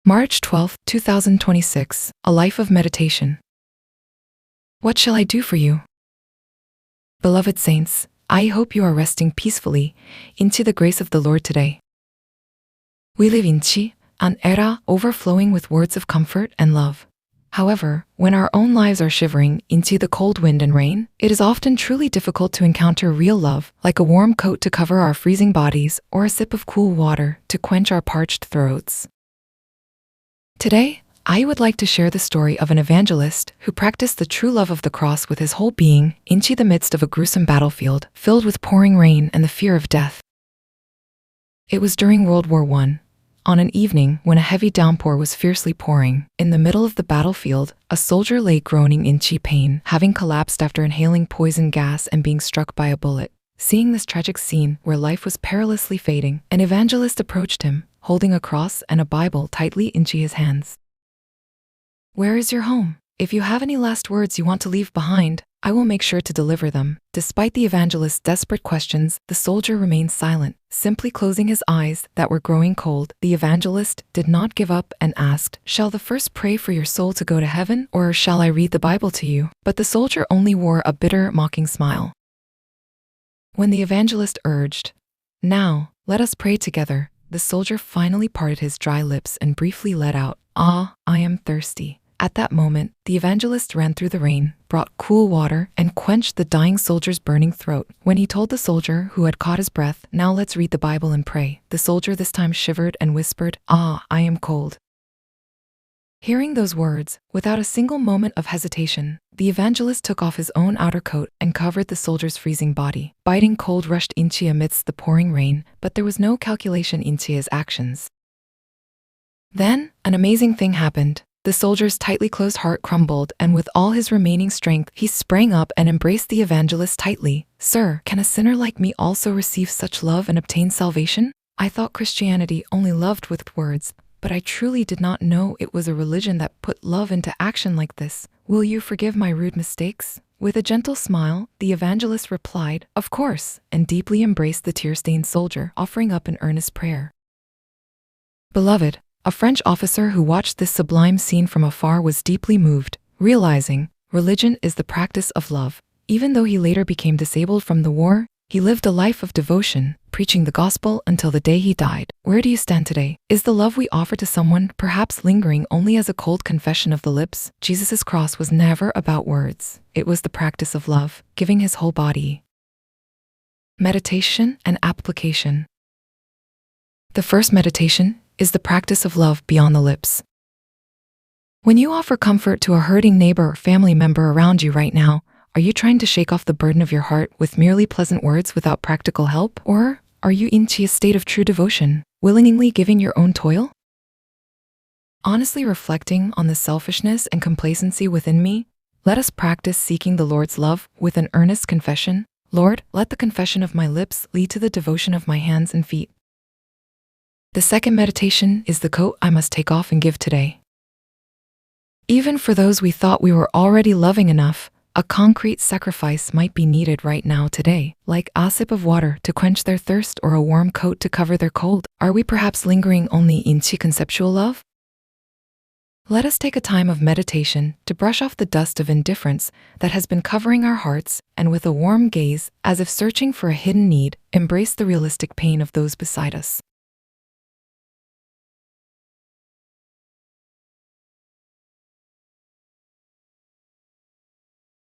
March 12, 2026, A Life of Meditation. What shall I do for you? Beloved saints, I hope you are resting peacefully into the grace of the Lord today. We live in an era overflowing with words of comfort and love. However, when our own lives are shivering into the cold wind and rain, it is often truly difficult to encounter real love, like a warm coat to cover our freezing bodies or a sip of cool water to quench our parched throats. Today, I would like to share the story of an evangelist who practiced the true love of the cross with his whole being into the midst of a gruesome battlefield filled with pouring rain and the fear of death. It was during World War I, on an evening when a heavy downpour was fiercely pouring. In the middle of the battlefield, a soldier lay groaning in pain, having collapsed after inhaling poison gas and being struck by a bullet. Seeing this tragic scene where life was perilously fading, an evangelist approached him, holding a cross and a Bible tightly into his hands. "Where is your home? If you have any last words you want to leave behind, I will make sure to deliver them." Despite the evangelist's desperate questions, the soldier remained silent, simply closing his eyes that were growing cold. The evangelist did not give up and asked, "Shall the first pray for your soul to go to heaven, or shall I read the Bible to you?" But the soldier only wore a bitter, mocking smile. When the evangelist urged, "Now, let us pray together," the soldier finally parted his dry lips and briefly let out, "Ah, I am thirsty." At that moment, the evangelist ran through the rain, brought cool water, and quenched the dying soldier's burning throat. When he told the soldier who had caught his breath, "Now let's read the Bible and pray," the soldier this time shivered and whispered, "Ah, I am cold." Hearing those words, without a single moment of hesitation, the evangelist took off his own outer coat and covered the soldier's freezing body. Biting cold rushed into amidst the pouring rain, but there was no calculation into his actions. Then, an amazing thing happened. The soldier's tightly closed heart crumbled, and with all his remaining strength, he sprang up and embraced the evangelist tightly. "Sir, can a sinner like me also receive such love and obtain salvation? I thought Christianity only loved with words, but I truly did not know it was a religion that put love into action like this. Will you forgive my rude mistakes?" With a gentle smile, the evangelist replied, "Of course," and deeply embraced the tear-stained soldier, offering up an earnest prayer. Beloved, a French officer who watched this sublime scene from afar was deeply moved, realizing religion is the practice of love. Even though he later became disabled from the war, he lived a life of devotion, preaching the gospel until the day he died. Where do you stand today? Is the love we offer to someone perhaps lingering only as a cold confession of the lips? Jesus' cross was never about words. It was the practice of love, giving his whole body. Meditation and application. The first meditation is the practice of love beyond the lips. When you offer comfort to a hurting neighbor or family member around you right now, are you trying to shake off the burden of your heart with merely pleasant words without practical help? Or are you into a state of true devotion, willingly giving your own toil? Honestly reflecting on the selfishness and complacency within me, let us practice seeking the Lord's love with an earnest confession. "Lord, let the confession of my lips lead to the devotion of my hands and feet." The second meditation is the coat I must take off and give today. Even for those we thought we were already loving enough, a concrete sacrifice might be needed right now today, like a sip of water to quench their thirst or a warm coat to cover their cold. Are we perhaps lingering only into conceptual love? Let us take a time of meditation to brush off the dust of indifference that has been covering our hearts, and with a warm gaze, as if searching for a hidden need, embrace the realistic pain of those beside us.